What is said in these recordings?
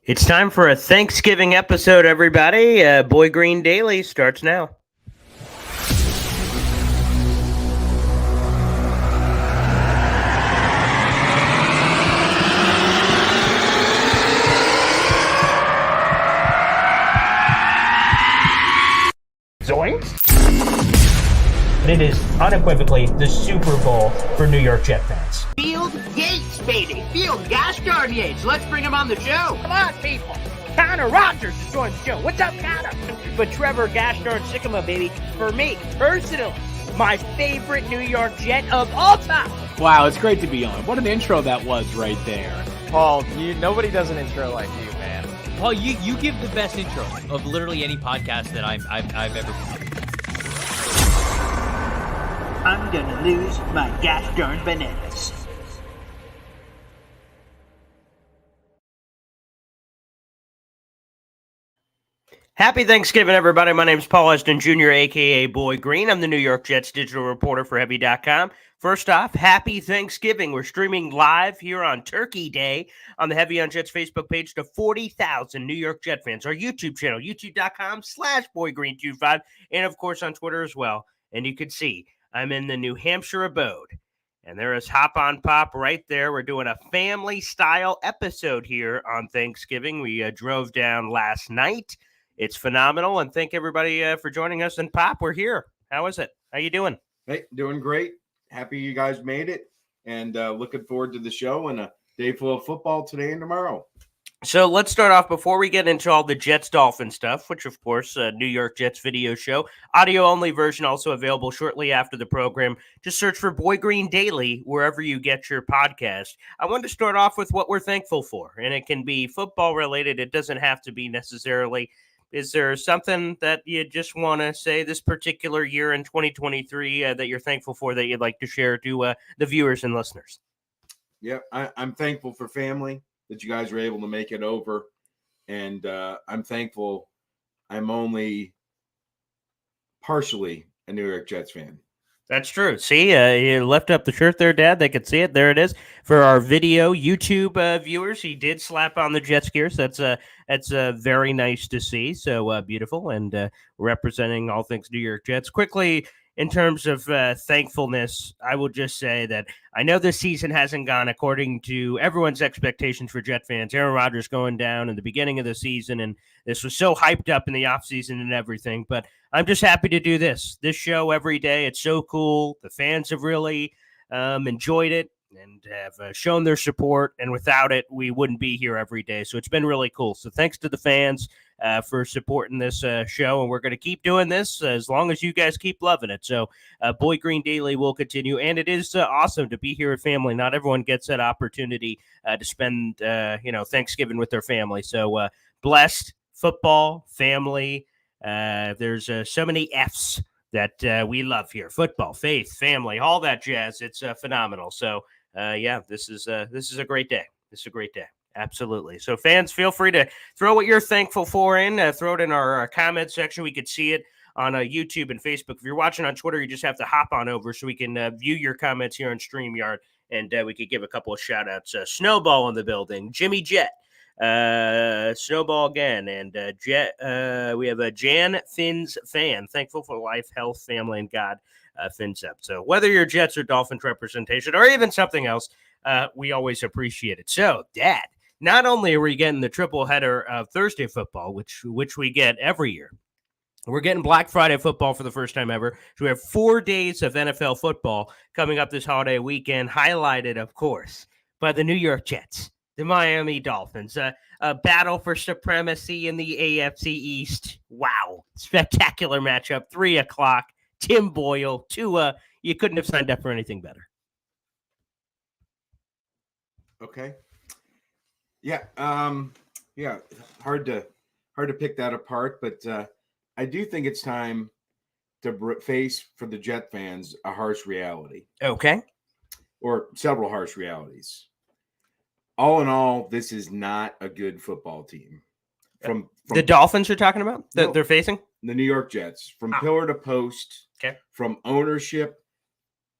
It's time for a Thanksgiving episode, everybody. Boy Green Daily starts now. Zoinks! It is unequivocally the Super Bowl for New York Jet fans. Field Yates, baby. Field gosh darn Yates. Let's bring him on the show. Come on, people. Connor Rogers is joining the show. What's up, Connor? But Trevor gosh darn Sycamore, baby, for me, personally, my favorite New York Jet of all time. Wow, it's great to be on. What an intro that was right there. Paul, nobody does an intro like you, man. Paul, you give the best intro of literally any podcast that I've ever been. I'm gonna lose my gosh darn bananas. Happy Thanksgiving, everybody. My name is Paul Heston Jr., a.k.a. Boy Green. I'm the New York Jets digital reporter for Heavy.com. First off, happy Thanksgiving. We're streaming live here on Turkey Day on the Heavy on Jets Facebook page to 40,000 New York Jet fans. Our YouTube channel, youtube.com/BoyGreen25, and, of course, on Twitter as well. And you can see I'm in the New Hampshire abode. And there is Hop on Pop right there. We're doing a family-style episode here on Thanksgiving. We drove down last night. It's phenomenal, and thank everybody for joining us. And Pop, we're here. How is it? How you doing? Hey, doing great. Happy you guys made it, and looking forward to the show and a day full of football today and tomorrow. So let's start off before we get into all the Jets-Dolphins stuff, which, of course, New York Jets video show. Audio-only version also available shortly after the program. Just search for Boy Green Daily wherever you get your podcast. I wanted to start off with what we're thankful for, and it can be football-related. It doesn't have to be necessarily. Is there something that you just want to say this particular year in 2023 that you're thankful for that you'd like to share to the viewers and listeners? Yeah, I'm thankful for family, that you guys were able to make it over. And I'm thankful I'm only partially a New York Jets fan. That's true. See, you left up the shirt there, Dad. They could see it. There it is. For our video YouTube viewers, he did slap on the Jets gear. So that's very nice to see. So beautiful, and representing all things New York Jets. Quickly, in terms of thankfulness, I will just say that I know this season hasn't gone according to everyone's expectations for Jet fans. Aaron Rodgers going down in the beginning of the season, and this was so hyped up in the offseason and everything. But I'm just happy to do this show every day. It's so cool. The fans have really enjoyed it and have shown their support. And without it, we wouldn't be here every day. So it's been really cool. So thanks to the fans for supporting this show. And we're going to keep doing this as long as you guys keep loving it. So Boy Green Daily will continue. And it is awesome to be here with family. Not everyone gets that opportunity to spend, Thanksgiving with their family. So blessed, football, family. There's so many F's that we love here: football, faith, family, all that jazz. It's phenomenal. So this is a great day. This is a great day. Absolutely. So fans, feel free to throw what you're thankful for in. Throw it in our comment section. We could see it on YouTube and Facebook. If you're watching on Twitter, you just have to hop on over so we can view your comments here on StreamYard, and we could give a couple of shout outs. Snowball in the building, Jimmy Jet. Snowball again, and Jet. We have a Jan Fins fan, thankful for life, health, family, and God. Fins up. So whether you're Jets or Dolphins representation, or even something else, we always appreciate it. So, Dad, not only are we getting the triple header of Thursday football, which we get every year, we're getting Black Friday football for the first time ever. So we have 4 days of NFL football coming up this holiday weekend, highlighted, of course, by the New York Jets. The Miami Dolphins, a battle for supremacy in the AFC East. Wow. Spectacular matchup. 3:00. Tim Boyle, Tua. You couldn't have signed up for anything better. Okay. Yeah. Hard to pick that apart, but I do think it's time to face, for the Jet fans, a harsh reality. Okay. Or several harsh realities. All in all, this is not a good football team. From the Dolphins you're talking about? No, they're facing? The New York Jets. From pillar to post, okay. From ownership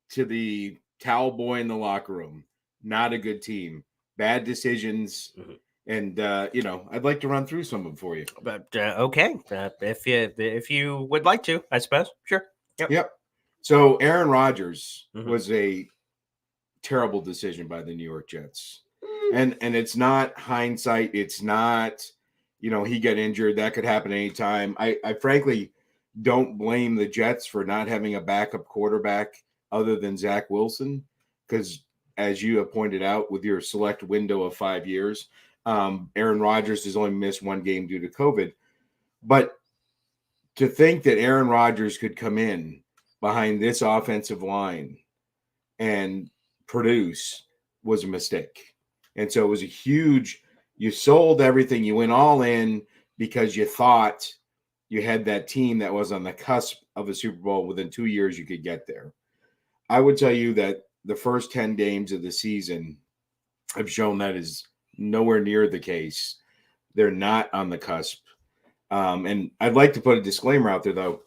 to the towel boy in the locker room. Not a good team. Bad decisions. Mm-hmm. And I'd like to run through some of them for you. But okay, if you would like to, I suppose. Sure. Yep. So Aaron Rodgers Mhm. was a terrible decision by the New York Jets. And it's not hindsight. It's not, he got injured. That could happen anytime. I frankly don't blame the Jets for not having a backup quarterback other than Zach Wilson, because as you have pointed out, with your select window of 5 years, Aaron Rodgers has only missed one game due to COVID. But to think that Aaron Rodgers could come in behind this offensive line and produce was a mistake. And so it was a huge, you sold everything, you went all in because you thought you had that team that was on the cusp of a Super Bowl. Within 2 years, you could get there. I would tell you that the first 10 games of the season have shown that is nowhere near the case. They're not on the cusp. And I'd like to put a disclaimer out there, though.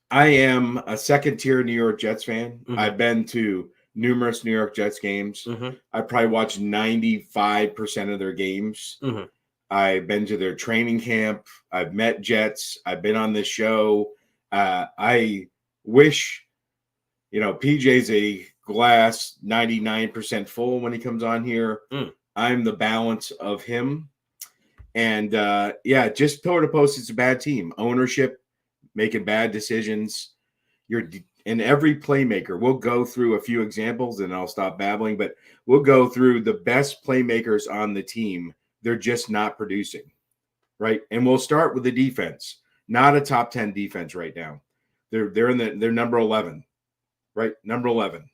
I am a second-tier New York Jets fan. Mhm. I've been to numerous New York Jets games. Mhm. I probably watched 95% of their games. Mhm. I've been to their training camp. I've met Jets. I've been on this show. I wish, PJ's a glass 99% full when he comes on here. I'm the balance of him. And just pillar to post, it's a bad team. Ownership making bad decisions. And every playmaker, we'll go through a few examples and I'll stop babbling, but we'll go through the best playmakers on the team. They're just not producing, right? And we'll start with the defense. Not a top 10 defense right now. They're they're number 11, right? Number 11.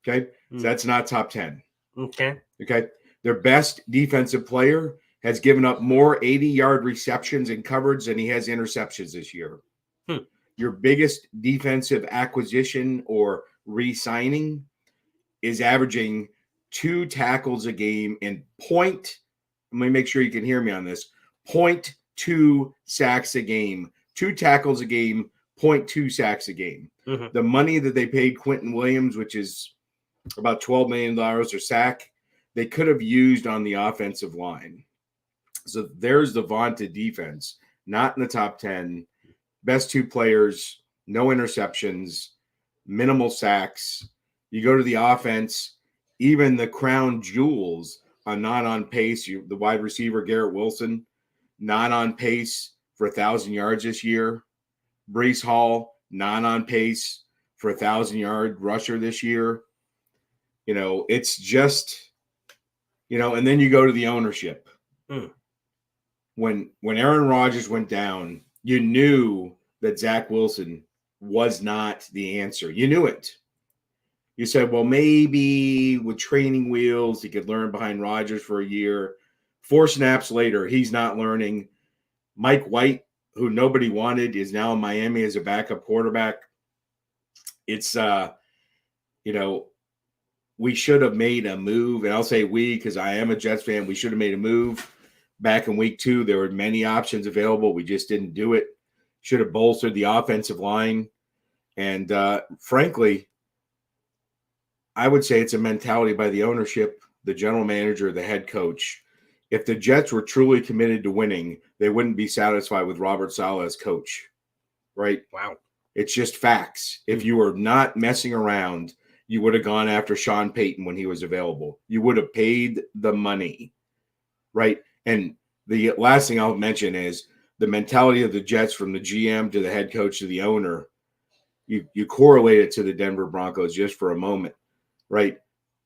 Okay. So that's not top 10. Okay. Okay. Their best defensive player has given up more 80-yard receptions and coverage than he has interceptions this year. Your biggest defensive acquisition or re-signing is averaging 2 tackles a game and let me make sure you can hear me on this, 0.2 sacks a game. 2 tackles a game, 0.2 sacks a game. Mhm. The money that they paid Quentin Williams, which is about $12 million a sack, they could have used on the offensive line. So there's the vaunted defense, not in the top 10. Best 2 players, no interceptions, minimal sacks. You go to the offense, even the crown jewels are not on pace. The wide receiver, Garrett Wilson, not on pace for 1,000 yards this year. Breece Hall, not on pace for 1,000-yard rusher this year. It's just, and then you go to the ownership. When Aaron Rodgers went down, you knew that Zach Wilson was not the answer. You knew it. You said, well, maybe with training wheels, he could learn behind Rodgers for a year. 4 snaps later, he's not learning. Mike White, who nobody wanted, is now in Miami as a backup quarterback. It's, we should have made a move. And I'll say we, because I am a Jets fan. We should have made a move. Back in week 2, there were many options available. We just didn't do it. Should have bolstered the offensive line. And frankly, I would say it's a mentality by the ownership, the general manager, the head coach. If the Jets were truly committed to winning, they wouldn't be satisfied with Robert Saleh as coach, right? Wow. It's just facts. If you were not messing around, you would have gone after Sean Payton when he was available. You would have paid the money, right? And the last thing I'll mention is the mentality of the Jets, from the GM to the head coach to the owner. You correlate it to the Denver Broncos just for a moment, right?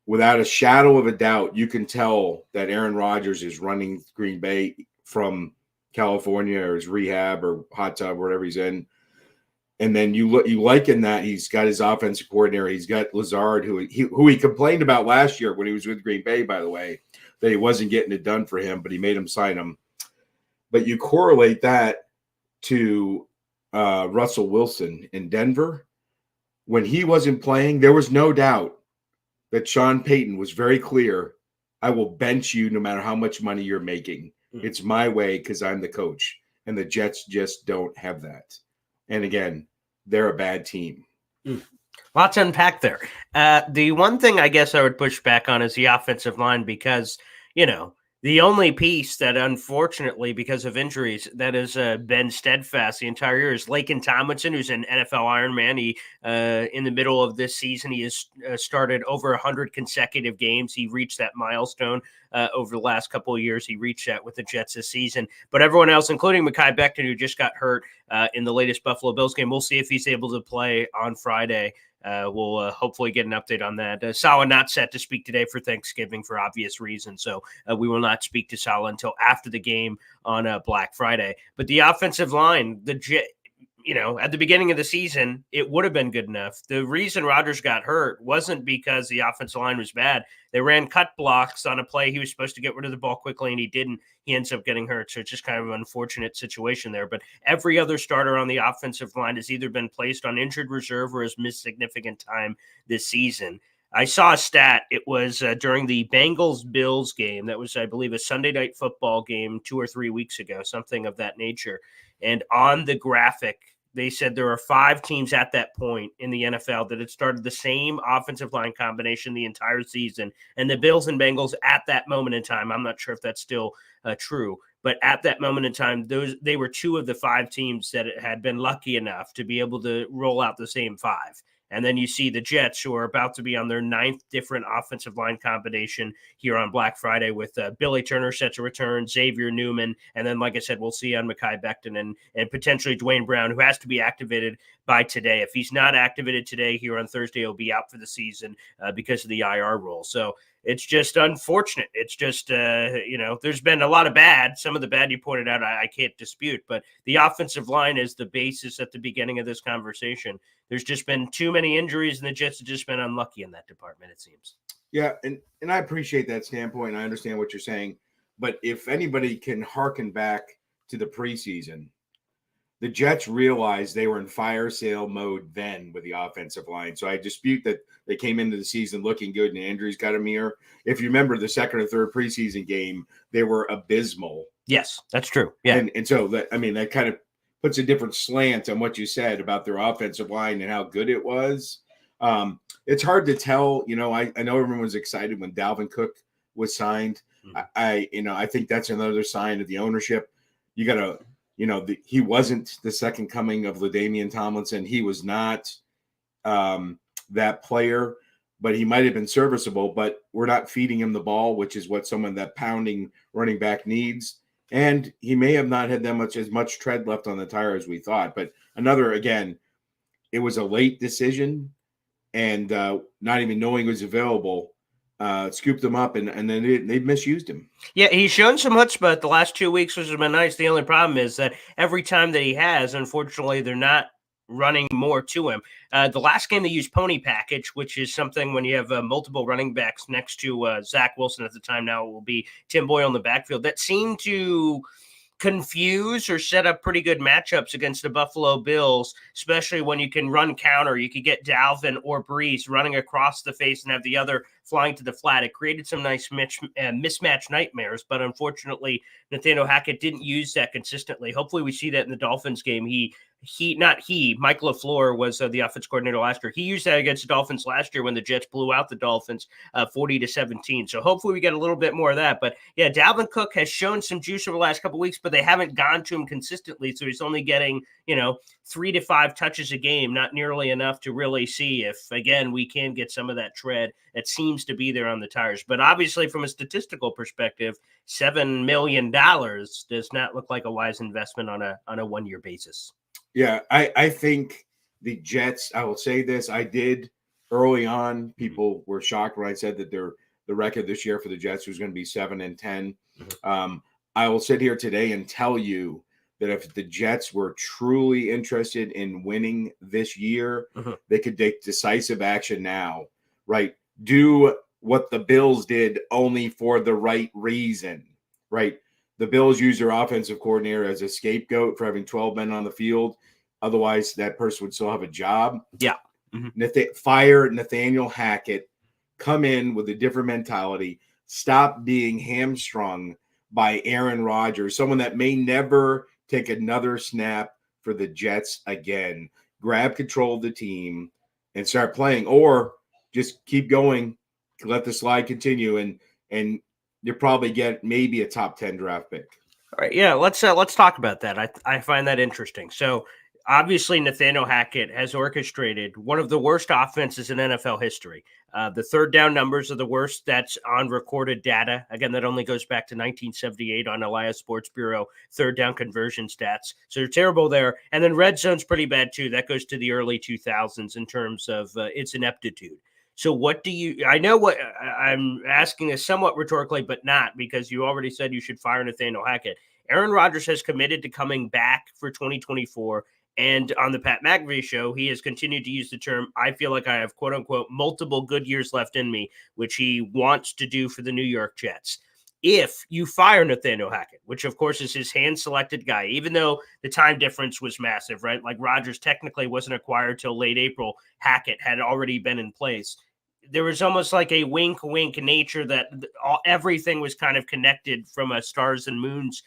Without a shadow of a doubt, you can tell that Aaron Rodgers is running Green Bay from California or his rehab or hot tub, whatever he's in. And then you liken that. He's got his offensive coordinator. He's got Lazard, who he complained about last year when he was with Green Bay, by the way, that he wasn't getting it done for him, but he made him sign him. But you correlate that to Russell Wilson in Denver. When he wasn't playing, there was no doubt that Sean Payton was very clear. I will bench you no matter how much money you're making. It's my way because I'm the coach. And the Jets just don't have that. And again, they're a bad team. Lots to unpack there. The one thing I guess I would push back on is the offensive line, because, the The only piece that, unfortunately, because of injuries, that has been steadfast the entire year is Laken Tomlinson, who's an NFL Ironman. He, in the middle of this season, he has started over 100 consecutive games. He reached that milestone over the last couple of years. He reached that with the Jets this season. But everyone else, including Mekhi Becton, who just got hurt in the latest Buffalo Bills game, we'll see if he's able to play on Friday. We'll hopefully get an update on that. Saleh not set to speak today for Thanksgiving for obvious reasons, so we will not speak to Saleh until after the game on Black Friday. But the offensive line, at the beginning of the season, it would have been good enough. The reason Rodgers got hurt wasn't because the offensive line was bad. They ran cut blocks on a play. He was supposed to get rid of the ball quickly, and he didn't. He ends up getting hurt. So it's just kind of an unfortunate situation there. But every other starter on the offensive line has either been placed on injured reserve or has missed significant time this season. I saw a stat. It was during the Bengals-Bills game. That was, I believe, a Sunday night football game 2 or 3 weeks ago, something of that nature. And on the graphic, they said there are 5 teams at that point in the NFL that had started the same offensive line combination the entire season. And the Bills and Bengals at that moment in time, I'm not sure if that's still true, but at that moment in time, they were 2 of the 5 teams that had been lucky enough to be able to roll out the same 5. And then you see the Jets, who are about to be on their 9th different offensive line combination here on Black Friday with Billy Turner set to return, Xavier Newman, and then, like I said, we'll see on Mekhi Becton and potentially Dwayne Brown, who has to be activated by today. If he's not activated today here on Thursday, he'll be out for the season because of the IR rule. So it's just unfortunate. It's just, there's been a lot of bad. Some of the bad you pointed out, I can't dispute, but the offensive line is the basis at the beginning of this conversation. There's just been too many injuries, and the Jets have just been unlucky in that department, it seems. Yeah, and I appreciate that standpoint, and I understand what you're saying. But if anybody can hearken back to the preseason, the Jets realized they were in fire sale mode then with the offensive line. So I dispute that they came into the season looking good and injuries got them here. If you remember the second or third preseason game, they were abysmal. Yes, that's true. Yeah. And so that kind of puts a different slant on what you said about their offensive line and how good it was. It's hard to tell. I know everyone was excited when Dalvin Cook was signed. Mm-hmm. I think that's another sign of the ownership. You got to, he wasn't the second coming of LaDainian Tomlinson. He was not that player, but he might have been serviceable, but we're not feeding him the ball, which is what someone that pounding running back needs. And he may have not had as much tread left on the tire as we thought. But again, it was a late decision, and not even knowing he was available, scooped him up, and then they misused him. Yeah, he's shown some chutzpah the last 2 weeks, which has been nice. The only problem is that every time that he has, unfortunately, they're not running more to him. The last game they used pony package, which is something when you have multiple running backs next to Zach Wilson at the time. Now it will be Tim Boyle in the backfield. That seemed to confuse or set up pretty good matchups against the Buffalo Bills, especially when you can run counter. You could get Dalvin or Brees running across the face and have the other flying to the flat. It created some nice mismatch nightmares, but unfortunately, Nathaniel Hackett didn't use that consistently. Hopefully we see that in the Dolphins game. Mike LaFleur was the offense coordinator last year. He used that against the Dolphins last year when the Jets blew out the Dolphins 40-17. So hopefully we get a little bit more of that. But yeah, Dalvin Cook has shown some juice over the last couple of weeks, but they haven't gone to him consistently. So he's only getting, 3 to 5 touches a game, not nearly enough to really see if, again, we can get some of that tread that seems to be there on the tires. But obviously from a statistical perspective, $7 million does not look like a wise investment on a 1-year basis. Yeah, I think the Jets, I will say this, I did early on, people were shocked when I said that the record this year for the Jets was going to be 7-10. Mm-hmm. I will sit here today and tell you that if the Jets were truly interested in winning this year, mm-hmm. they could take decisive action now, right? Do what the Bills did only for the right reason, right? The Bills use their offensive coordinator as a scapegoat for having 12 men on the field. Otherwise, that person would still have a job. Yeah. Mm-hmm. Fire Nathaniel Hackett, come in with a different mentality, stop being hamstrung by Aaron Rodgers, someone that may never take another snap for the Jets again. Grab control of the team and start playing, or just keep going, let the slide continue, and you probably get maybe a top 10 draft pick. All right, yeah, let's talk about that. I find that interesting. So obviously, Nathaniel Hackett has orchestrated one of the worst offenses in NFL history. The third down numbers are the worst. That's on recorded data. Again, that only goes back to 1978 on Elias Sports Bureau third down conversion stats. So they're terrible there. And then red zone's pretty bad too. That goes to the early 2000s in terms of its ineptitude. So what do you? I know what I'm asking is somewhat rhetorically, but not, because you already said you should fire Nathaniel Hackett. Aaron Rodgers has committed to coming back for 2024. And on the Pat McAfee show, he has continued to use the term, I feel like I have, quote unquote, multiple good years left in me, which he wants to do for the New York Jets. If you fire Nathaniel Hackett, which of course is his hand-selected guy, even though the time difference was massive, right? Like Rodgers technically wasn't acquired till late April. Hackett had already been in place. There was almost like a wink nature that everything was kind of connected from a stars and moons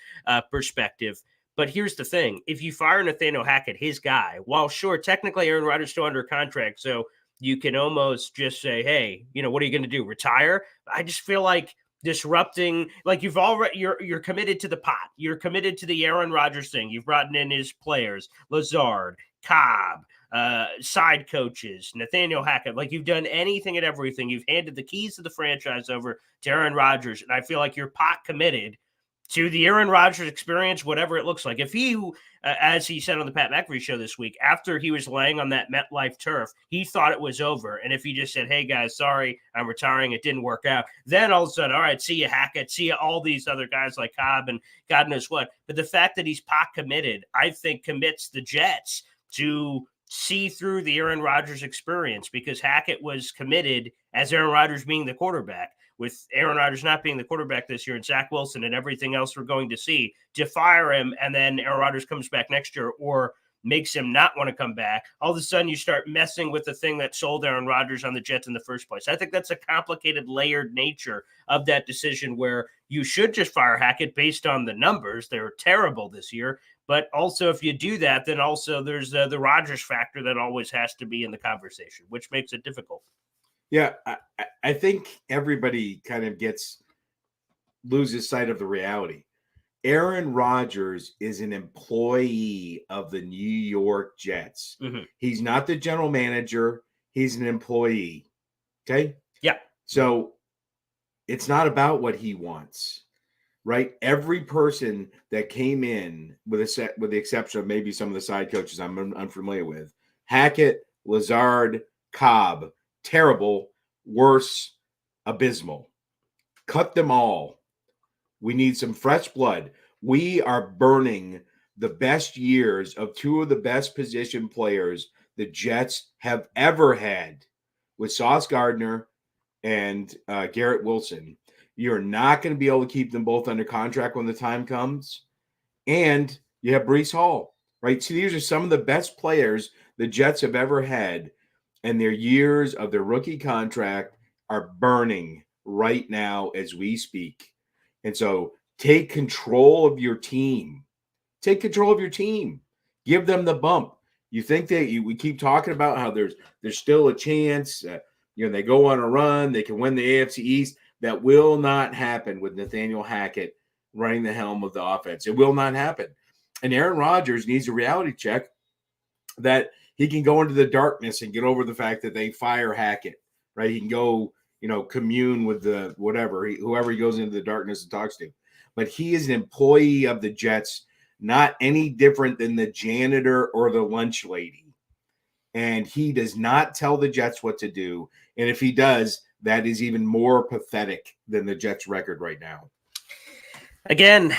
perspective. But here's the thing. If you fire Nathaniel Hackett, his guy, while sure, technically Aaron Rodgers still under contract, so you can almost just say, hey, what are you going to do? Retire? I just feel like disrupting, like you're committed to the pot. You're committed to the Aaron Rodgers thing. You've brought in his players, Lazard, Cobb, side coaches, Nathaniel Hackett. Like, you've done anything and everything. You've handed the keys to the franchise over to Aaron Rodgers, and I feel like you're pot committed to the Aaron Rodgers experience, whatever it looks like. If he, as he said on the Pat McAfee show this week, after he was laying on that MetLife turf, he thought it was over. And if he just said, hey, guys, sorry, I'm retiring, it didn't work out, then all of a sudden, all right, see you, Hackett, see you, all these other guys like Cobb and God knows what. But the fact that he's pot committed, I think, commits the Jets to see through the Aaron Rodgers experience, because Hackett was committed as Aaron Rodgers being the quarterback. With Aaron Rodgers not being the quarterback this year and Zach Wilson and everything else we're going to see, to fire him and then Aaron Rodgers comes back next year or makes him not want to come back, all of a sudden you start messing with the thing that sold Aaron Rodgers on the Jets in the first place. I think that's a complicated, layered nature of that decision, where you should just fire Hackett based on the numbers. They're terrible this year. But also, if you do that, then also there's the Rodgers factor that always has to be in the conversation, which makes it difficult. Yeah, I think everybody kind of loses sight of the reality. Aaron Rodgers is an employee of the New York Jets. Mm-hmm. He's not the general manager. He's an employee. Okay? Yeah. So it's not about what he wants, right? Every person that came in, with the exception of maybe some of the side coaches I'm unfamiliar with, Hackett, Lazard, Cobb, terrible, worse, abysmal. Cut them all. We need some fresh blood. We are burning the best years of two of the best position players the Jets have ever had, with Sauce Gardner and Garrett Wilson. You're not going to be able to keep them both under contract when the time comes. And you have Breece Hall, right? So these are some of the best players the Jets have ever had, and their years of their rookie contract are burning right now as we speak. And so take control of your team. Take control of your team. Give them the bump. You think we keep talking about how there's still a chance, they go on a run, they can win the AFC East. That will not happen with Nathaniel Hackett running the helm of the offense. It will not happen. And Aaron Rodgers needs a reality check that he can go into the darkness and get over the fact that they fire Hackett, right? He can go, commune with whoever he goes into the darkness and talks to. But he is an employee of the Jets, not any different than the janitor or the lunch lady. And he does not tell the Jets what to do. And if he does, that is even more pathetic than the Jets record right now. Again,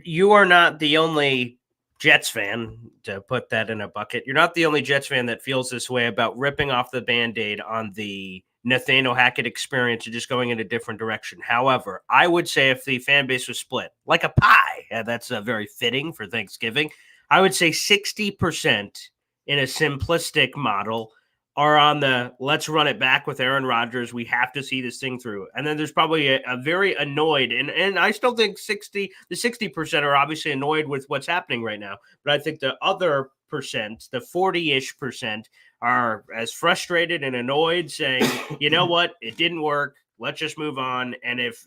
you are not the only Jets fan, to put that in a bucket. You're not the only Jets fan that feels this way about ripping off the Band-Aid on the Nathaniel Hackett experience and just going in a different direction. However, I would say if the fan base was split like a pie, that's very fitting for Thanksgiving, I would say 60% in a simplistic model are on the let's run it back with Aaron Rodgers. We have to see this thing through. And then there's probably a very annoyed, and I still think the 60% are obviously annoyed with what's happening right now. But I think the other percent, the 40-ish%, are as frustrated and annoyed, saying, you know what, it didn't work. Let's just move on. And if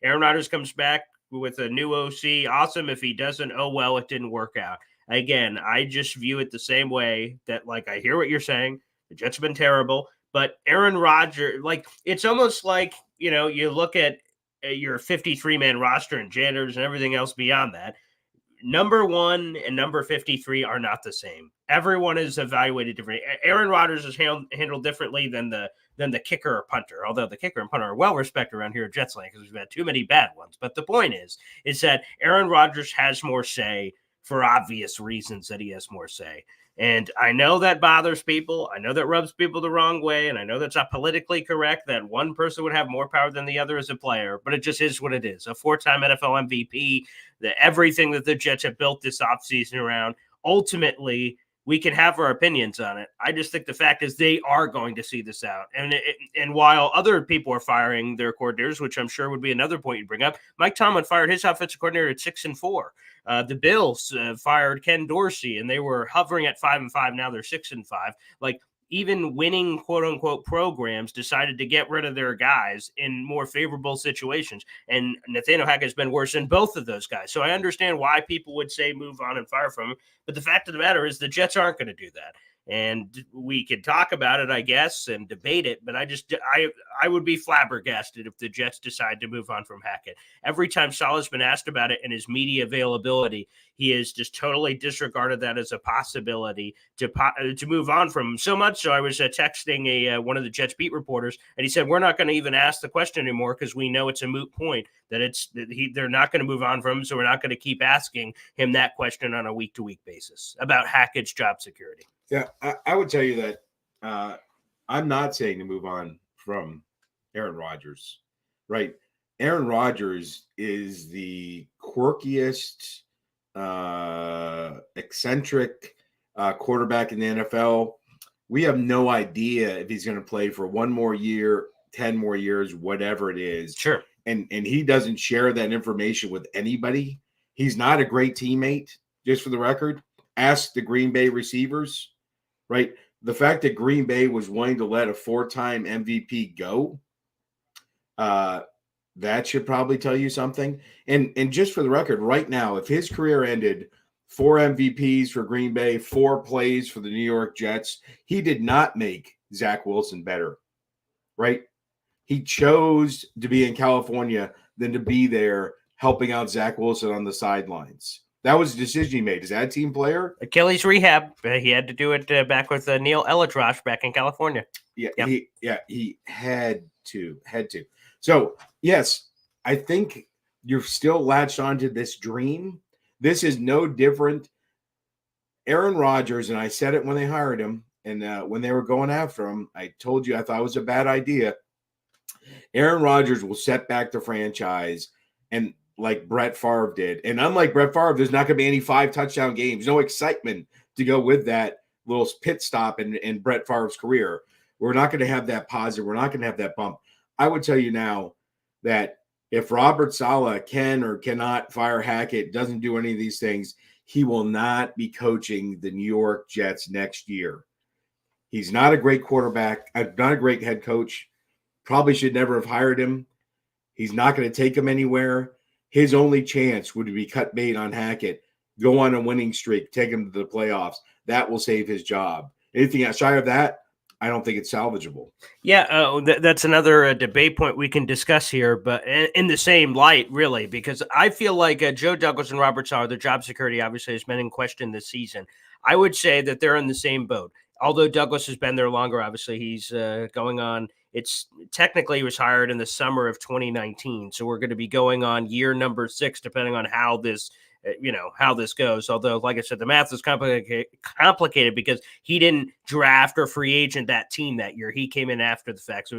Aaron Rodgers comes back with a new OC, awesome. If he doesn't, oh well, it didn't work out. Again, I just view it the same way that, like, I hear what you're saying. The Jets have been terrible, but Aaron Rodgers, like, it's almost like, you look at your 53-man roster and janitors and everything else beyond that. Number 1 and number 53 are not the same. Everyone is evaluated differently. Aaron Rodgers is handled differently than the kicker or punter, although the kicker and punter are well respected around here at Jets Land because we've had too many bad ones. But the point is that Aaron Rodgers has more say for obvious reasons that he has more say. And I know that bothers people. I know that rubs people the wrong way. And I know that's not politically correct that one person would have more power than the other as a player, but it just is what it is. A 4-time NFL MVP, everything that the Jets have built this offseason around, ultimately, we can have our opinions on it. I just think the fact is they are going to see this out. And while other people are firing their coordinators, which I'm sure would be another point you bring up, Mike Tomlin fired his offensive coordinator at 6-4. The Bills fired Ken Dorsey, and they were hovering at 5-5. Now they're 6-5. Like, even winning quote unquote programs decided to get rid of their guys in more favorable situations. And Nathaniel Hackett's been worse than both of those guys. So I understand why people would say move on and fire from him. But the fact of the matter is the Jets aren't going to do that. And we could talk about it, I guess, and debate it, but I would be flabbergasted if the Jets decide to move on from Hackett. Every time Saleh's been asked about it and his media availability, he has just totally disregarded that as a possibility to move on from him. So much so, I was texting one of the Jets beat reporters, and he said, we're not going to even ask the question anymore because we know it's a moot point, that they're not going to move on from him, so we're not going to keep asking him that question on a week-to-week basis about Hackett's job security. Yeah, I would tell you that I'm not saying to move on from Aaron Rodgers, right? Aaron Rodgers is the quirkiest, eccentric quarterback in the NFL. We have no idea if he's going to play for one more year, 10 more years, whatever it is. Sure. And he doesn't share that information with anybody. He's not a great teammate, just for the record. Ask the Green Bay receivers. Right. The fact that Green Bay was willing to let a 4-time MVP go, that should probably tell you something. And just for the record, right now, if his career ended 4 MVPs for Green Bay, 4 plays for the New York Jets, he did not make Zach Wilson better. Right. He chose to be in California than to be there helping out Zach Wilson on the sidelines. That was a decision he made. Is that a team player? Achilles rehab. He had to do it back with Neil Elitrosh back in California. Yeah, yep. He had to. So, yes, I think you're still latched onto this dream. This is no different. Aaron Rodgers, and I said it when they hired him, and when they were going after him, I told you I thought it was a bad idea. Aaron Rodgers will set back the franchise, and like Brett Favre did. And unlike Brett Favre, there's not going to be any 5-touchdown games. No excitement to go with that little pit stop in Brett Favre's career. We're not going to have that positive. We're not going to have that bump. I would tell you now that if Robert Saleh can or cannot fire Hackett, doesn't do any of these things, he will not be coaching the New York Jets next year. He's not a great quarterback, not a great head coach. Probably should never have hired him. He's not going to take him anywhere. His only chance would be cut bait on Hackett, go on a winning streak, take him to the playoffs. That will save his job. Anything outside of that, I don't think it's salvageable. Yeah, that's another debate point we can discuss here, but in the same light, really, because I feel like Joe Douglas and Robert Saleh, their job security obviously has been in question this season. I would say that they're in the same boat. Although Douglas has been there longer, obviously he's going on. It's technically he was hired in the summer of 2019, so we're going to be going on year number 6, depending on how this how this goes. Although, like I said, the math is complicated because he didn't draft or free agent that team that year. He came in after the fact. So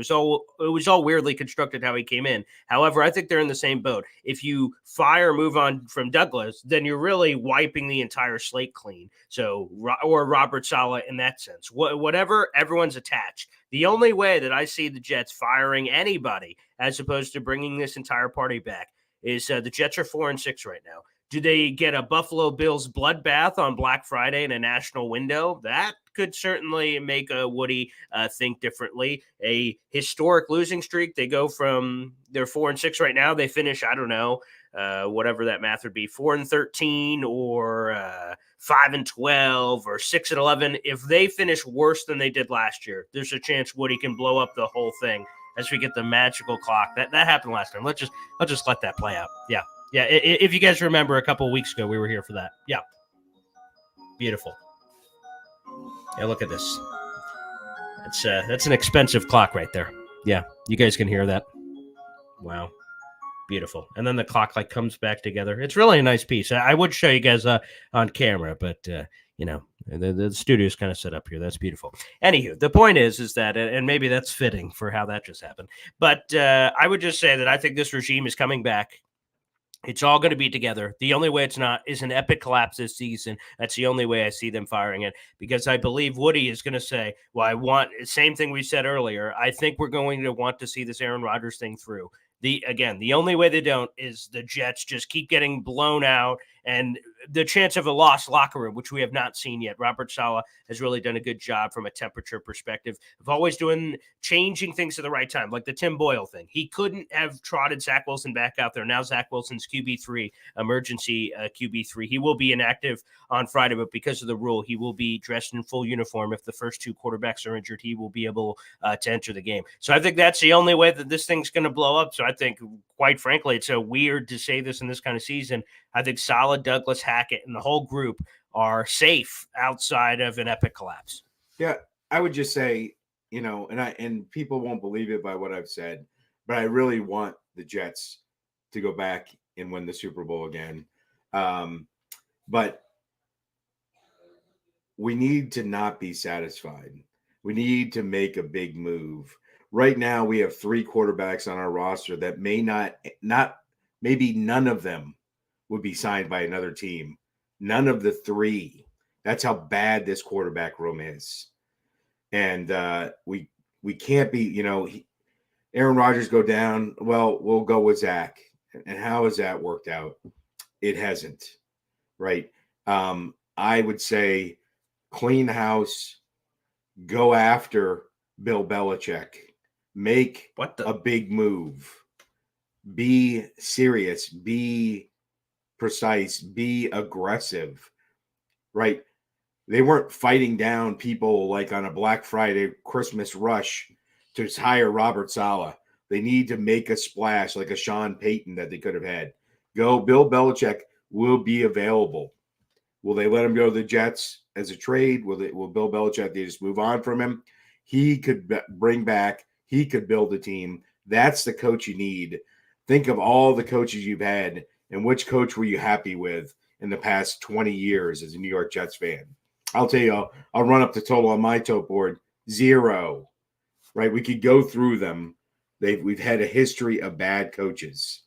it was all weirdly constructed how he came in. However, I think they're in the same boat. If you move on from Douglas, then you're really wiping the entire slate clean. So, or Robert Saleh in that sense. Whatever, everyone's attached. The only way that I see the Jets firing anybody as opposed to bringing this entire party back is the Jets are 4-6 right now. Do they get a Buffalo Bills bloodbath on Black Friday in a national window? That could certainly make a Woody think differently. A historic losing streak. They go from they're 4-6 right now. They finish, I don't know, whatever that math would be, 4-13 or 5-12 or 6-11. If they finish worse than they did last year, there's a chance Woody can blow up the whole thing as we get the magical clock. That happened last time. I'll just let that play out. Yeah. Yeah, if you guys remember, a couple of weeks ago, we were here for that. Yeah. Beautiful. Yeah, look at this. That's an expensive clock right there. Yeah, you guys can hear that. Wow. Beautiful. And then the clock like comes back together. It's really a nice piece. I would show you guys on camera, but the studio's kind of set up here. That's beautiful. Anywho, the point is that, and maybe that's fitting for how that just happened, but I would just say that I think this regime is coming back. It's all going to be together. The only way it's not is an epic collapse this season. That's the only way I see them firing it, because I believe Woody is going to say, well, I want the same thing we said earlier. I think we're going to want to see this Aaron Rodgers thing through. The only way they don't is the Jets just keep getting blown out, and the chance of a lost locker room, which we have not seen yet. Robert Saleh has really done a good job from a temperature perspective of always changing things at the right time, like the Tim Boyle thing. He couldn't have trotted Zach Wilson back out there. Now Zach Wilson's QB3, emergency QB3. He will be inactive on Friday, but because of the rule, he will be dressed in full uniform. If the first two quarterbacks are injured, he will be able to enter the game. So I think that's the only way that this thing's going to blow up. So I think, quite frankly, it's so weird to say this in this kind of season. I think Saleh, Douglas, Hackett, and the whole group are safe outside of an epic collapse. Yeah, I would just say, and people won't believe it by what I've said, but I really want the Jets to go back and win the Super Bowl again. But we need to not be satisfied. We need to make a big move. Right now, we have 3 quarterbacks on our roster that maybe none of them would be signed by another team. None of the 3. That's how bad this quarterback room is. And we can't be, Aaron Rodgers go down. Well, we'll go with Zach. And how has that worked out? It hasn't, right? I would say clean house, go after Bill Belichick, make a big move, be serious, be precise, be aggressive, right? They weren't fighting down people like on a Black Friday Christmas rush to hire Robert Saleh. They need to make a splash like a Sean Payton that they could have had. Bill Belichick will be available. Will they let him go to the Jets as a trade? Will Bill Belichick, they just move on from him? He could bring back, he could build a team. That's the coach you need. Think of all the coaches you've had and which coach were you happy with in the past 20 years as a New York Jets fan? I'll tell you, I'll run up the total on my tote board. 0, right? We could go through them. We've had a history of bad coaches,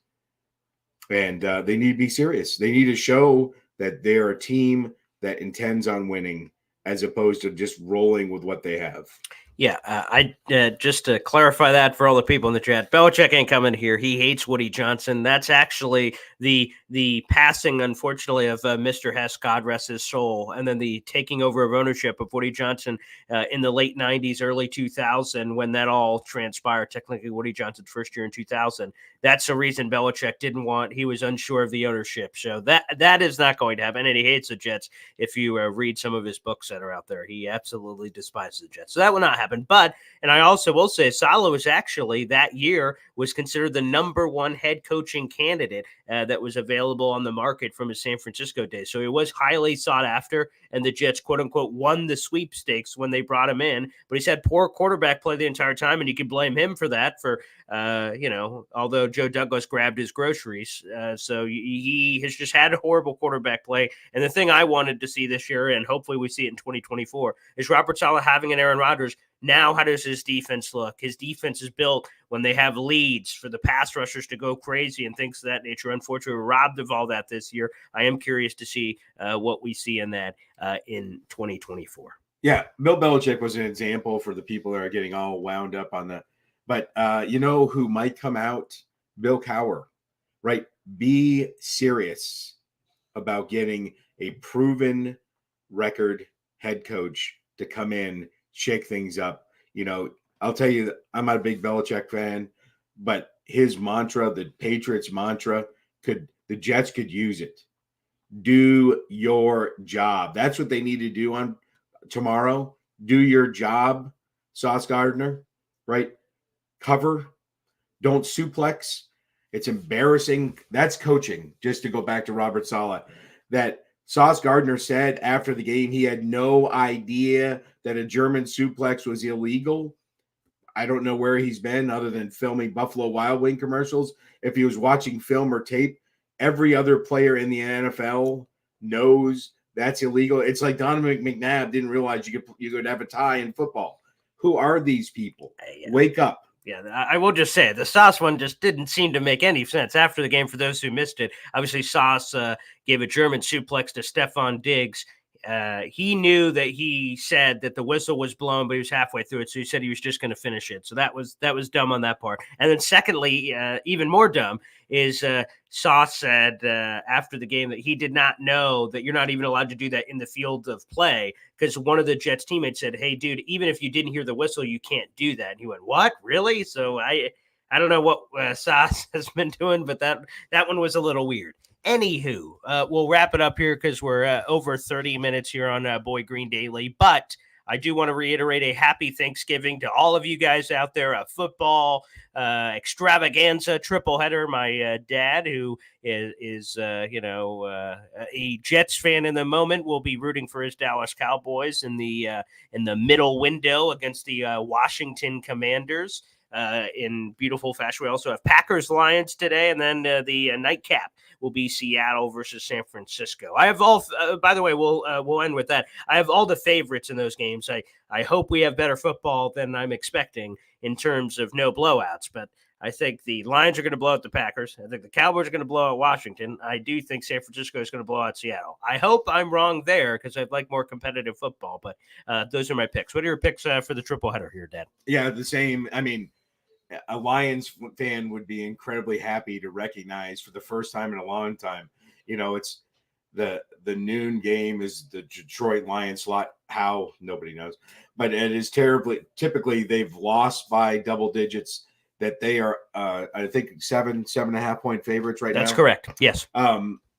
and they need to be serious. They need to show that they're a team that intends on winning as opposed to just rolling with what they have. Yeah, I just to clarify that for all the people in the chat, Belichick ain't coming here. He hates Woody Johnson. That's actually the passing, unfortunately, of Mr. Hess, God rest his soul, and then the taking over of ownership of Woody Johnson in the late 90s, early 2000, when that all transpired. Technically, Woody Johnson's first year in 2000. That's the reason Belichick didn't want. He was unsure of the ownership. So that is not going to happen, and he hates the Jets. If you read some of his books that are out there, he absolutely despises the Jets. So that will not happen. But, and I also will say, Saleh was actually that year was considered the #1 head coaching candidate that was available on the market from his San Francisco days. So he was highly sought after, and the Jets, quote unquote, won the sweepstakes when they brought him in. But he's had poor quarterback play the entire time, and you can blame him for that. Although Joe Douglas grabbed his groceries, so he has just had a horrible quarterback play. And the thing I wanted to see this year, and hopefully we see it in 2024, is Robert Saleh having an Aaron Rodgers. Now, how does his defense look? His defense is built when they have leads for the pass rushers to go crazy and things of that nature. Unfortunately, we're robbed of all that this year. I am curious to see what we see in that in 2024. Yeah, Bill Belichick was an example for the people that are getting all wound up on that. But who might come out? Bill Cowher, right? Be serious. about getting a proven record head coach to come in, shake things up. I'll tell you, I'm not a big Belichick fan, but his mantra, the Patriots mantra, the Jets could use it. Do your job. That's what they need to do on tomorrow. Do your job, Sauce Gardner, right? Cover. Don't suplex. It's embarrassing. That's coaching, just to go back to Robert Saleh. That Sauce Gardner said after the game he had no idea that a German suplex was illegal. I don't know where he's been other than filming Buffalo Wild Wing commercials. If he was watching film or tape, every other player in the NFL knows that's illegal. It's like Donovan McNabb didn't realize you could have a tie in football. Who are these people? Wake up. Yeah, I will just say the Sauce one just didn't seem to make any sense after the game. For those who missed it, obviously Sauce gave a German suplex to Stephon Diggs. He knew that he said that the whistle was blown, but he was halfway through it, so he said he was just going to finish it. So that was dumb on that part. And then secondly, even more dumb is Sauce said after the game that he did not know that you're not even allowed to do that in the field of play, because one of the Jets teammates said, "Hey, dude, even if you didn't hear the whistle, you can't do that." And he went, "What? Really?" So I don't know what Sauce has been doing, but that one was a little weird. Anywho, we'll wrap it up here because we're over 30 minutes here on Boy Green Daily. But I do want to reiterate a happy Thanksgiving to all of you guys out there. A football extravaganza triple header. My dad, who is a Jets fan in the moment, will be rooting for his Dallas Cowboys in the middle window against the Washington Commanders. In beautiful fashion. We also have Packers Lions today, and then the nightcap will be Seattle versus San Francisco. I have all. By the way, we'll end with that. I have all the favorites in those games. I hope we have better football than I'm expecting in terms of no blowouts, but I think the Lions are going to blow out the Packers. I think the Cowboys are going to blow out Washington. I do think San Francisco is going to blow out Seattle. I hope I'm wrong there because I'd like more competitive football, but those are my picks. What are your picks for the triple header here, Dad? Yeah, the same. I mean, a Lions fan would be incredibly happy to recognize for the first time in a long time. It's the noon game is the Detroit Lions slot. How? Nobody knows. But it is typically they've lost by double digits, that they are, I think, 7.5 point favorites right now. That's correct. Yes.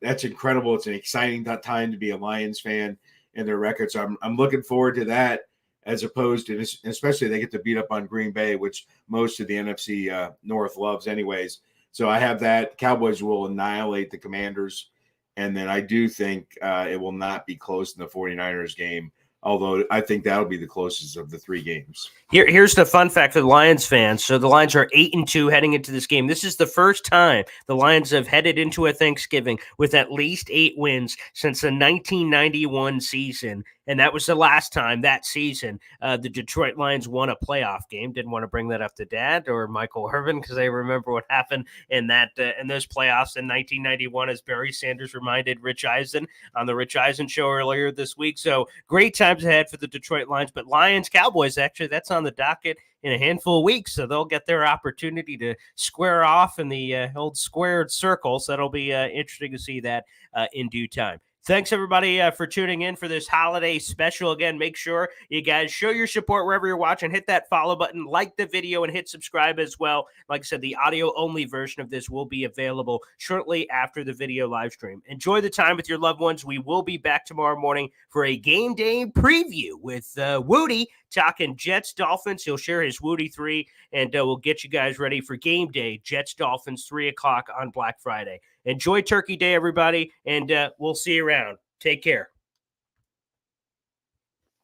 That's incredible. It's an exciting time to be a Lions fan and their records. I'm looking forward to that. As opposed to, especially they get to beat up on Green Bay, which most of the NFC North loves anyways. So I have that. Cowboys will annihilate the Commanders. And then I do think it will not be close in the 49ers game, although I think that'll be the closest of the three games. Here's the fun fact for the Lions fans. So the Lions are 8-2 heading into this game. This is the first time the Lions have headed into a Thanksgiving with at least 8 wins since the 1991 season. And that was the last time that season the Detroit Lions won a playoff game. Didn't want to bring that up to Dad or Michael Irvin because I remember what happened in those playoffs in 1991, as Barry Sanders reminded Rich Eisen on the Rich Eisen show earlier this week. So great times ahead for the Detroit Lions. But Lions Cowboys, actually, that's on the docket in a handful of weeks, so they'll get their opportunity to square off in the old squared circle. So that'll be interesting to see that in due time. Thanks, everybody, for tuning in for this holiday special. Again, make sure you guys show your support wherever you're watching. Hit that follow button, like the video, and hit subscribe as well. Like I said, the audio-only version of this will be available shortly after the video live stream. Enjoy the time with your loved ones. We will be back tomorrow morning for a game day preview with Woody talking Jets-Dolphins. He'll share his Woody 3, and we'll get you guys ready for game day, Jets-Dolphins, 3 o'clock on Black Friday. Enjoy Turkey Day, everybody, and we'll see you around. Take care.